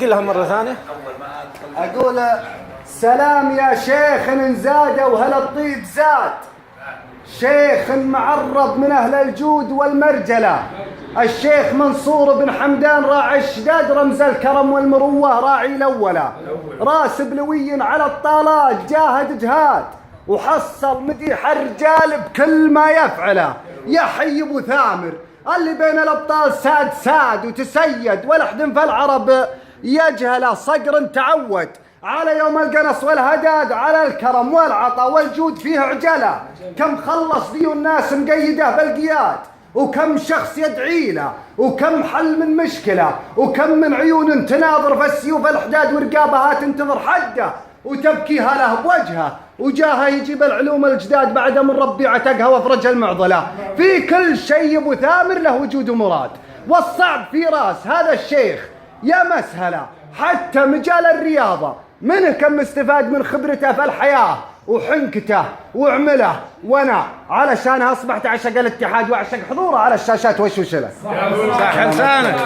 قلها مرة ثانية. أقول سلام يا شيخ إن زاد وهل الطيب زاد، شيخ معرض من أهل الجود والمرجلة، الشيخ منصور بن حمدان راعي الشداد رمز الكرم والمروة راعي الأولى، راس بلوي على الطالات جاهد جهاد وحصل مديح الرجال بكل ما يفعله، يا حي ابو ثامر اللي بين الابطال ساد وتسيد والحدن في العرب يجهله، صقر تعود على يوم القنص والهداد على الكرم والعطا والجود فيه عجله، كم خلص ذي الناس مقيده بالقياد، وكم شخص يدعي له، وكم حل من مشكله، وكم من عيون تناظر في السيوف الحداد ورقابها تنتظر حده وتبكيها له بوجهه، وجاها يجيب العلوم الجداد بعد من ربي عتقها وافرج المعضله، في كل شيء ابو ثامر له وجود ومراد، والصعب في راس هذا الشيخ يا مسهله، حتى مجال الرياضه منه كم استفاد من خبرته في الحياه وحنكته وعمله، وانا علشانها اصبحت اعشق الاتحاد واعشق حضوره على الشاشات وشوشله. صح لسانك.